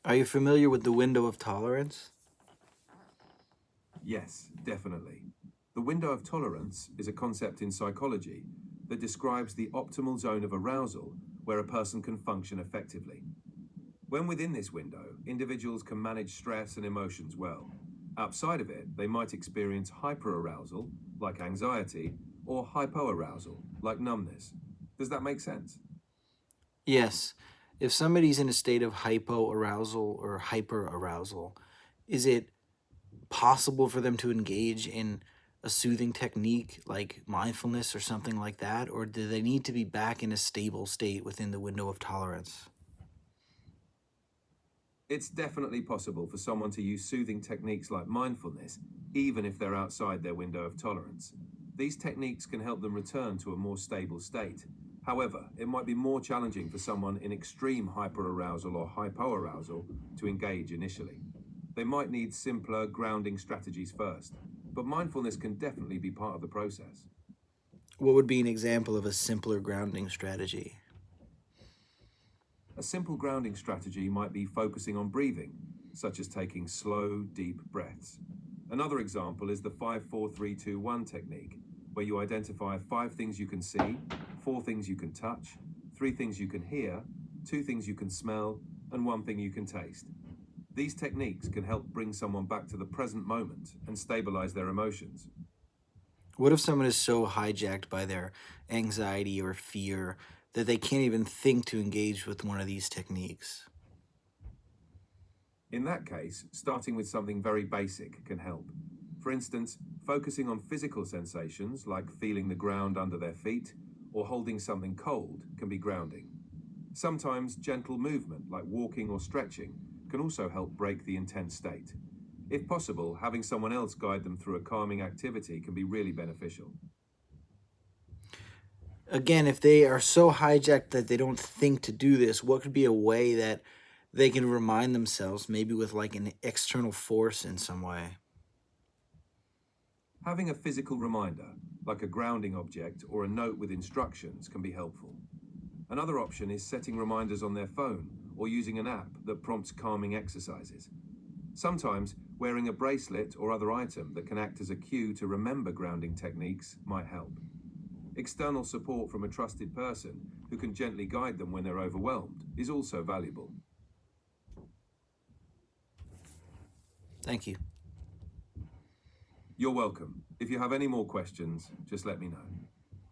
Are you familiar with the window of tolerance? Yes, definitely. The window of tolerance is a concept in psychology that describes the optimal zone of arousal where a person can function effectively. When within this window, individuals can manage stress and emotions well. Outside of it, they might experience hyperarousal, like anxiety, or hypoarousal, like numbness. Does that make sense? Yes. If somebody's in a state of hypoarousal or hyperarousal, is it possible for them to engage in a soothing technique like mindfulness or something like that? Or do they need to be back in a stable state within the window of tolerance? It's definitely possible for someone to use soothing techniques like mindfulness, even if they're outside their window of tolerance. These techniques can help them return to a more stable state. However, it might be more challenging for someone in extreme hyperarousal or hypoarousal to engage initially. They might need simpler grounding strategies first, but mindfulness can definitely be part of the process. What would be an example of a simpler grounding strategy? A simple grounding strategy might be focusing on breathing, such as taking slow, deep breaths. Another example is the 5-4-3-2-1 technique, where you identify 5 things you can see, 4 things you can touch, 3 things you can hear, 2 things you can smell, and 1 thing you can taste. These techniques can help bring someone back to the present moment and stabilize their emotions. What if someone is so hijacked by their anxiety or fear that they can't even think to engage with one of these techniques? In that case, starting with something very basic can help. For instance, focusing on physical sensations like feeling the ground under their feet or holding something cold can be grounding. Sometimes gentle movement like walking or stretching can also help break the intense state. If possible, having someone else guide them through a calming activity can be really beneficial. Again, if they are so hijacked that they don't think to do this, what could be a way that they can remind themselves, maybe with like an external force in some way? Having a physical reminder, like a grounding object or a note with instructions, can be helpful. Another option is setting reminders on their phone or using an app that prompts calming exercises. Sometimes, wearing a bracelet or other item that can act as a cue to remember grounding techniques might help. External support from a trusted person who can gently guide them when they're overwhelmed is also valuable. Thank you. You're welcome. If you have any more questions, just let me know.